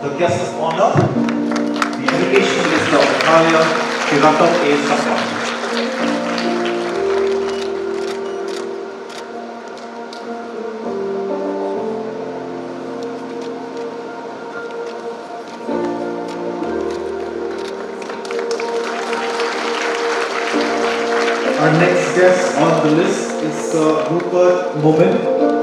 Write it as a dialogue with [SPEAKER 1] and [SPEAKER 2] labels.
[SPEAKER 1] the guest of honor, the Education Minister of Meghalaya, Shri Ratan A. Sakwa. Our next guest on the list is Rupert Momin.